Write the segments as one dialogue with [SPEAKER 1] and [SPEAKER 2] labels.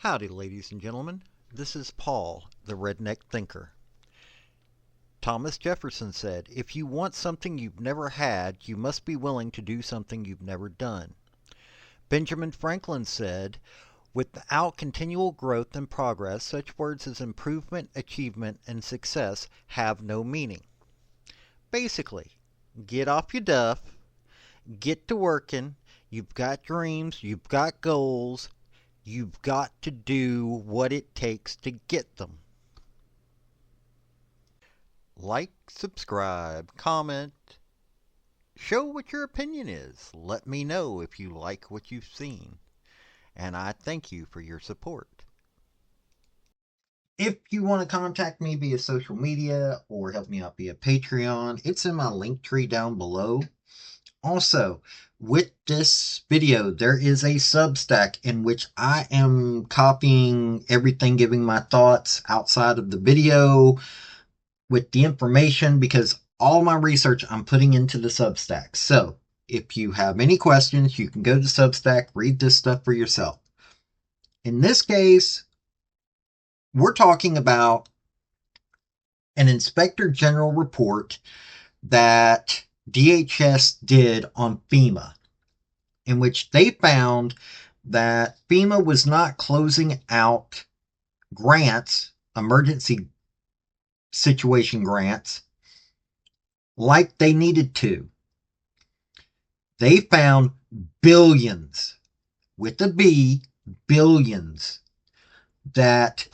[SPEAKER 1] Howdy, ladies and gentlemen. This is Paul, the Redneck Thinker. Thomas Jefferson said, "If you want something you've never had, you must be willing to do something you've never done." Benjamin Franklin said, "Without continual growth and progress, such words as improvement, achievement, and success have no meaning." Basically, get off your duff, get to working, you've got dreams, you've got goals, you've got to do what it takes to get them. Like, subscribe, comment, show what your opinion is. Let me know if you like what you've seen. And I thank you for your support. If you want to contact me via social media or help me out via Patreon, it's in my link tree down below. Also, with this video, there is a Substack in which I am copying everything, giving my thoughts outside of the video with the information, because all my research I'm putting into the Substack. So, if you have any questions, you can go to Substack, read this stuff for yourself. In this case, we're talking about an Inspector General report that DHS did on FEMA, in which they found that FEMA was not closing out grants, emergency situation grants, like they needed to. They found billions, with a B, billions, that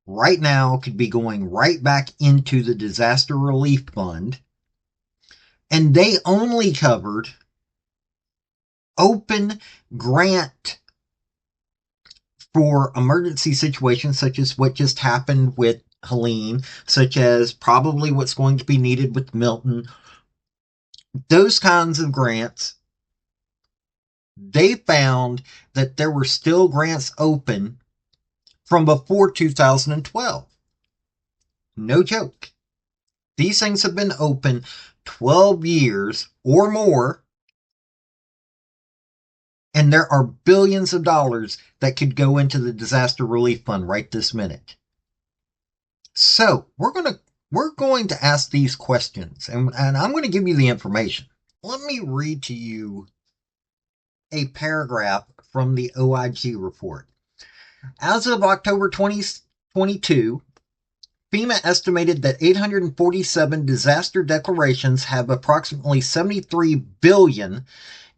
[SPEAKER 1] right now could be going right back into the disaster relief fund. And they only covered open grant for emergency situations, such as what just happened with Helene, such as probably what's going to be needed with Milton. Those kinds of grants. They found that there were still grants open from before 2012. No joke. These things have been open 12 years or more, and there are billions of dollars that could go into the disaster relief fund right this minute. So we're going to ask these questions, and I'm going to give you the information. Let me read to you a paragraph from the OIG report. As of October 2022, FEMA estimated that 847 disaster declarations have approximately $73 billion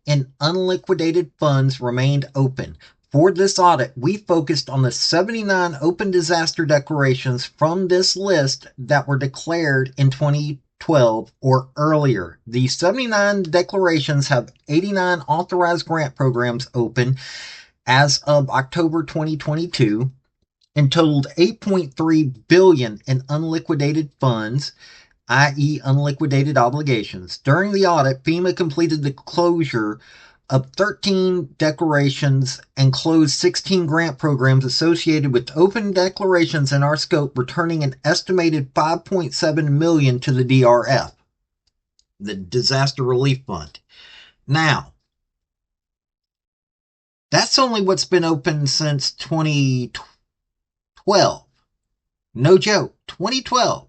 [SPEAKER 1] in unliquidated funds remained open. For this audit, we focused on the 79 open disaster declarations from this list that were declared in 2012 or earlier. These 79 declarations have 89 authorized grant programs open as of October 2022 and totaled $8.3 billion in unliquidated funds, i.e. unliquidated obligations. During the audit, FEMA completed the closure of 13 declarations and closed 16 grant programs associated with open declarations in our scope, returning an estimated $5.7 million to the DRF, the Disaster Relief Fund. Now, that's only what's been open since 2012. No joke, 2012.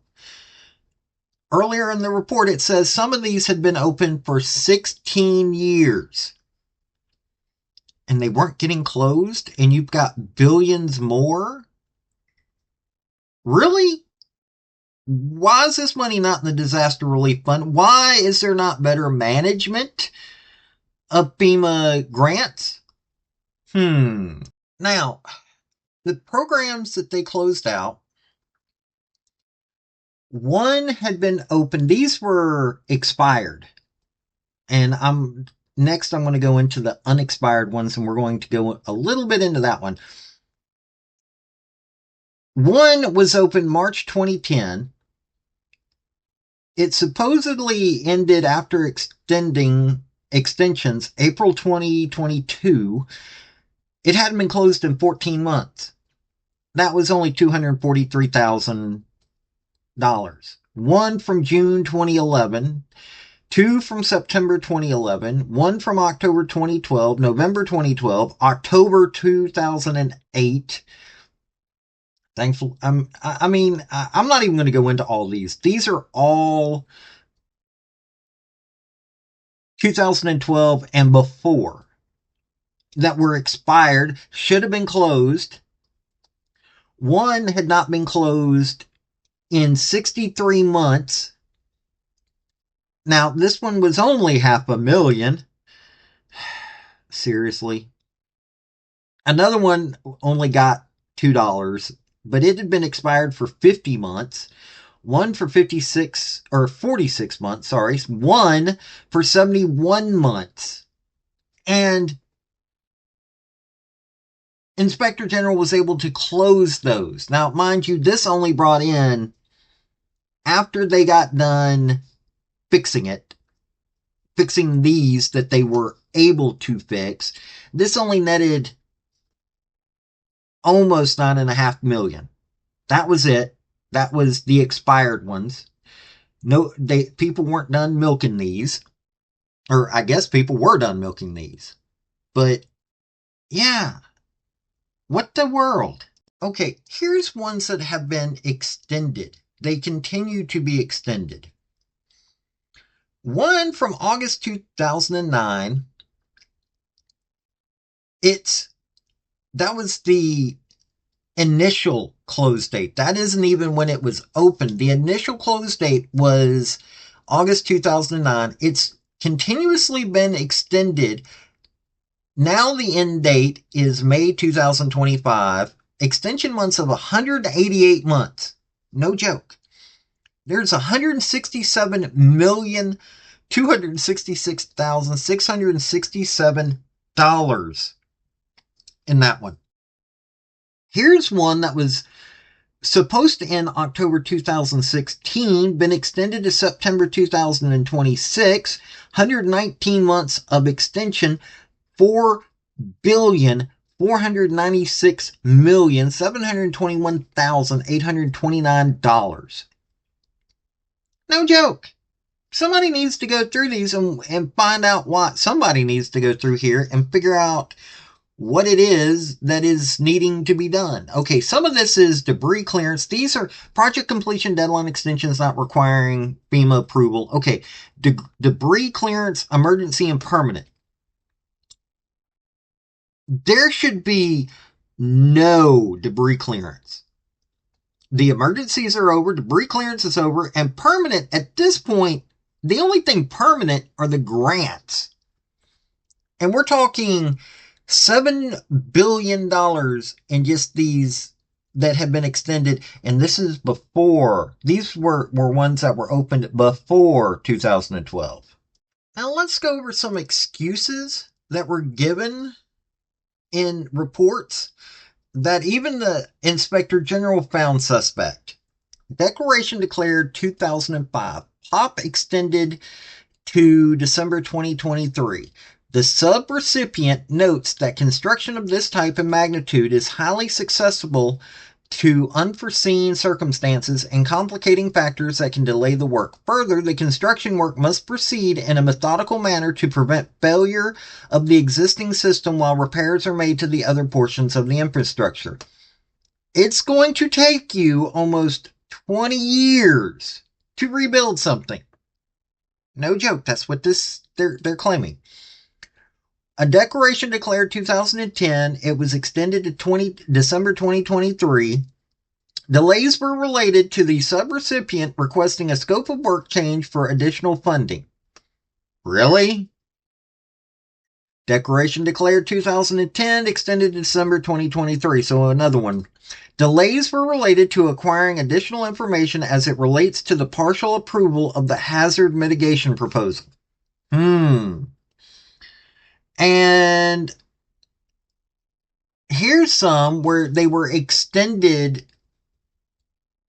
[SPEAKER 1] Earlier in the report, it says some of these had been open for 16 years. And they weren't getting closed, and you've got billions more? Really? Why is this money not in the Disaster Relief Fund? Why is there not better management of FEMA grants? Now, the programs that they closed out, one had been open. These were expired. And next I'm going to go into the unexpired ones, and we're going to go a little bit into that one. One was open March 2010. It supposedly ended after extensions April 2022. It hadn't been closed in 14 months. That was only $243,000. One from June 2011 2 from September 2011, 1 from October 2012, November 2012, October 2008. Thankful. I mean, I'm not even going to go into all these. These are all 2012 and before that were expired, should have been closed. One had not been closed in 63 months. Now, this one was only $500,000. Seriously. Another one only got $2, but it had been expired for 50 months. One for 46 or 46 months, sorry. One for 71 months. And Inspector General was able to close those. Now, mind you, this only brought in after they got done fixing these that they were able to fix. This only netted almost $9.5 million. That was it. That was the expired ones. No, people weren't done milking these. Or I guess people were done milking these. But yeah, what the world? Okay, here's ones that have been extended. They continue to be extended. One from August 2009. That was the initial close date. That isn't even when it was opened. The initial close date was August 2009. It's continuously been extended. Now the end date is May 2025. Extension months of 188 months. No joke. There's $167,266,667 in that one. Here's one that was supposed to end October 2016, been extended to September 2026, 119 months of extension, $4,496,721,829. No joke. Somebody needs to go through these and find out what. Somebody needs to go through here and figure out what it is that is needing to be done. Okay, some of this is debris clearance. These are project completion deadline extensions not requiring FEMA approval. Okay, debris clearance, emergency and permanent. There should be no debris clearance. The emergencies are over, debris clearance is over, and permanent at this point, the only thing permanent are the grants. And we're talking $7 billion in just these that have been extended. And this is before. These were ones that were opened before 2012. Now let's go over some excuses that were given in reports that even the Inspector General found suspect. Declaration declared 2005. POP extended to December 2023. The subrecipient notes that construction of this type and magnitude is highly susceptible to unforeseen circumstances and complicating factors that can delay the work. Further, the construction work must proceed in a methodical manner to prevent failure of the existing system while repairs are made to the other portions of the infrastructure. It's going to take you almost 20 years to rebuild something. No joke, that's what they're claiming. A declaration declared 2010. It was extended to December 2023. Delays were related to the subrecipient requesting a scope of work change for additional funding. Really? Declaration declared 2010, extended to December 2023. So another one. Delays were related to acquiring additional information as it relates to the partial approval of the hazard mitigation proposal. And here's some where they were extended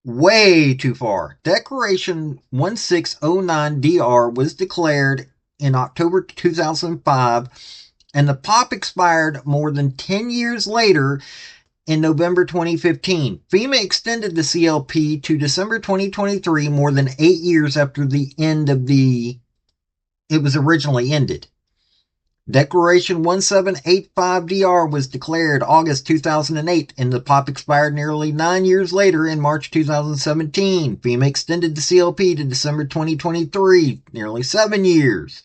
[SPEAKER 1] way too far. Declaration 1609-DR was declared in October 2005, and the POP expired more than 10 years later in November 2015. FEMA extended the CLP to December 2023, more than 8 years after the end of the it was originally ended. Declaration 1785-DR was declared August 2008, and the POP expired nearly 9 years later in March 2017. FEMA extended the CLP to December 2023, nearly 7 years.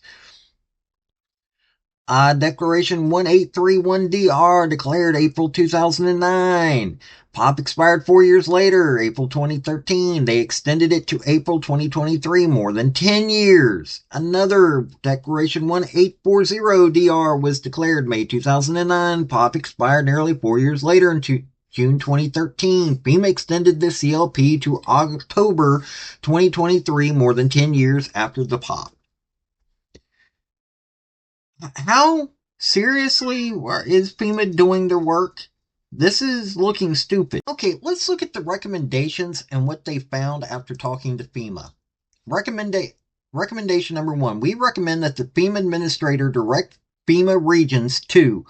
[SPEAKER 1] Declaration 1831-DR declared April 2009. POP expired 4 years later, April 2013. They extended it to April 2023, more than 10 years. Another Declaration 1840-DR was declared May 2009. POP expired nearly 4 years later in June 2013. FEMA extended the CLP to October 2023, more than 10 years after the POP. How seriously is FEMA doing their work? This is looking stupid. Okay, let's look at the recommendations and what they found after talking to FEMA. Recommendation number 1. We recommend that the FEMA administrator direct FEMA regions to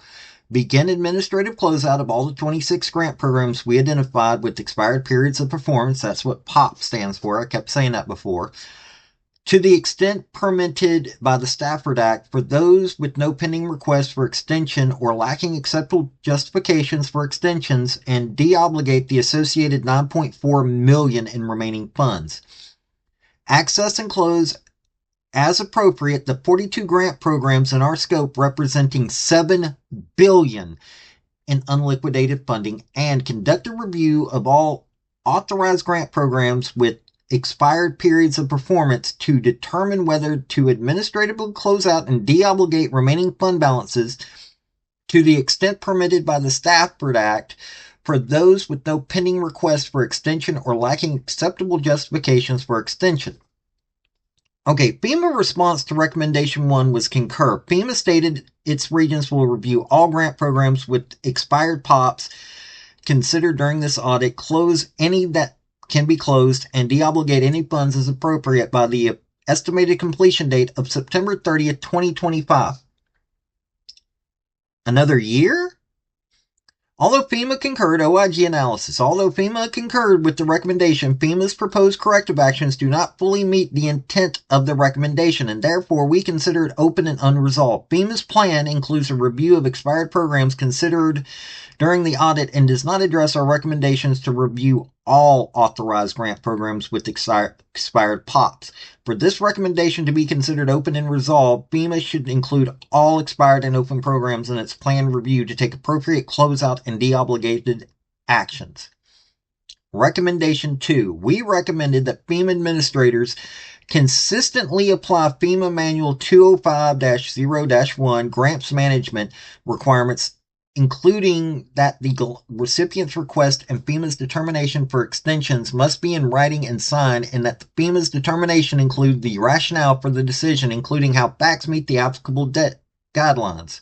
[SPEAKER 1] begin administrative closeout of all the 26 grant programs we identified with expired periods of performance. That's what POP stands for. I kept saying that before. To the extent permitted by the Stafford Act for those with no pending requests for extension or lacking acceptable justifications for extensions, and deobligate the associated $9.4 million in remaining funds. Access and close as appropriate the 42 grant programs in our scope representing $7 billion in unliquidated funding, and conduct a review of all authorized grant programs with expired periods of performance to determine whether to administratively close out and deobligate remaining fund balances to the extent permitted by the Stafford Act for those with no pending requests for extension or lacking acceptable justifications for extension. Okay, FEMA response to recommendation 1 was concur. FEMA stated its regions will review all grant programs with expired POPs considered during this audit, close any that can be closed, and deobligate any funds as appropriate by the estimated completion date of September 30th, 2025. Another year? Although FEMA concurred with the recommendation, FEMA's proposed corrective actions do not fully meet the intent of the recommendation, and therefore we consider it open and unresolved. FEMA's plan includes a review of expired programs considered during the audit and does not address our recommendations to review all authorized grant programs with expired POPs. For this recommendation to be considered open and resolved, FEMA should include all expired and open programs in its planned review to take appropriate closeout and deobligated actions. Recommendation 2. We recommended that FEMA administrators consistently apply FEMA Manual 205-0-1 grants management requirements, including that the recipient's request and FEMA's determination for extensions must be in writing and signed, and that FEMA's determination include the rationale for the decision, including how facts meet the applicable guidelines.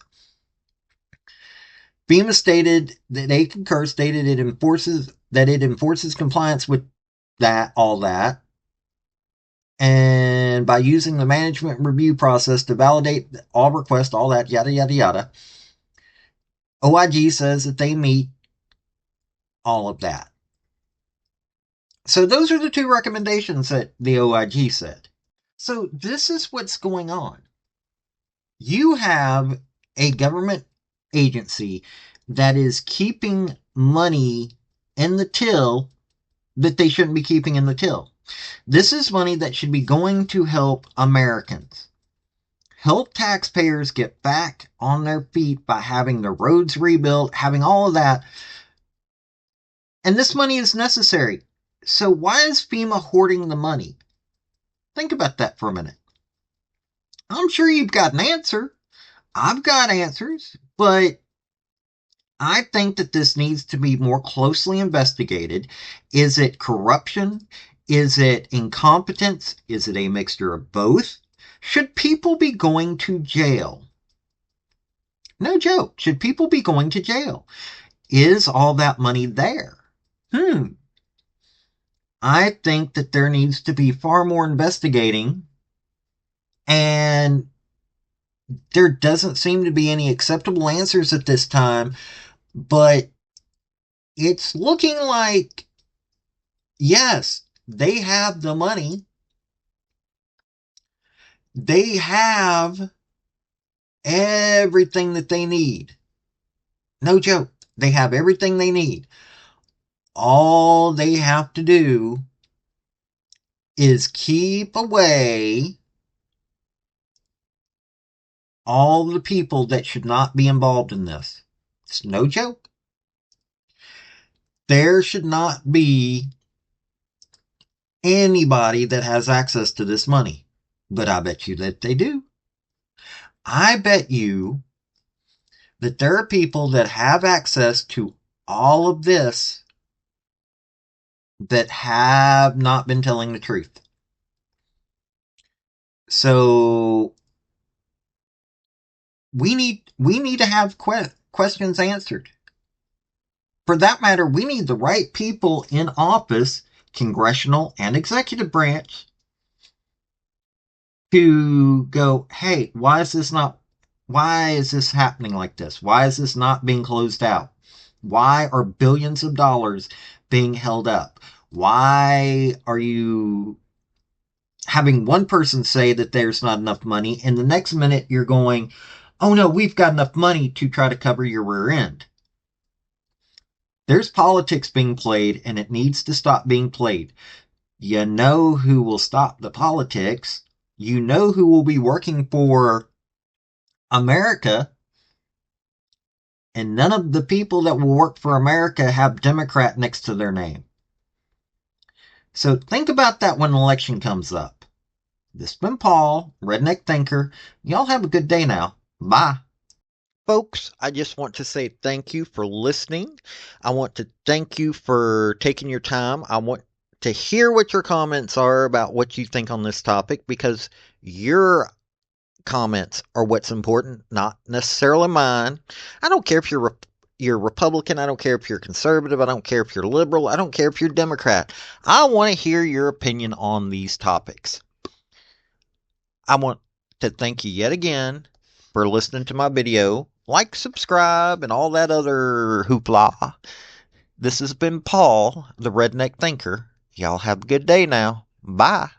[SPEAKER 1] FEMA stated that they concur, stated it enforces compliance with all that, and by using the management review process to validate all requests, all that, yada, yada, yada. OIG says that they meet all of that. So those are the 2 recommendations that the OIG said. So this is what's going on. You have a government agency that is keeping money in the till that they shouldn't be keeping in the till. This is money that should be going to help Americans. Help taxpayers get back on their feet by having the roads rebuilt, having all of that. And this money is necessary. So why is FEMA hoarding the money? Think about that for a minute. I'm sure you've got an answer. I've got answers, but I think that this needs to be more closely investigated. Is it corruption? Is it incompetence? Is it a mixture of both? Should people be going to jail? No joke. Should people be going to jail? Is all that money there? I think that there needs to be far more investigating, and there doesn't seem to be any acceptable answers at this time, but it's looking like, yes, they have the money. They have everything that they need. No joke. They have everything they need. All they have to do is keep away all the people that should not be involved in this. It's no joke. There should not be anybody that has access to this money. But I bet you that they do. I bet you that there are people that have access to all of this that have not been telling the truth. So we need to have questions answered. For that matter, we need the right people in office, congressional and executive branch, to go, hey, why is this happening like this? Why is this not being closed out? Why are billions of dollars being held up? Why are you having one person say that there's not enough money, and the next minute you're going, oh no, we've got enough money to try to cover your rear end? There's politics being played, and it needs to stop being played. You know who will stop the politics. You know who will be working for America. And none of the people that will work for America have Democrat next to their name. So think about that when an election comes up. This has been Paul, Redneck Thinker. Y'all have a good day now. Bye. Folks, I just want to say thank you for listening. I want to thank you for taking your time. I want to hear what your comments are about what you think on this topic, because your comments are what's important, not necessarily mine. I don't care if you're Republican. I don't care if you're conservative. I don't care if you're liberal. I don't care if you're Democrat. I want to hear your opinion on these topics. I want to thank you yet again for listening to my video. Like, subscribe, and all that other hoopla. This has been Paul, the Redneck Thinker. Y'all have a good day now. Bye.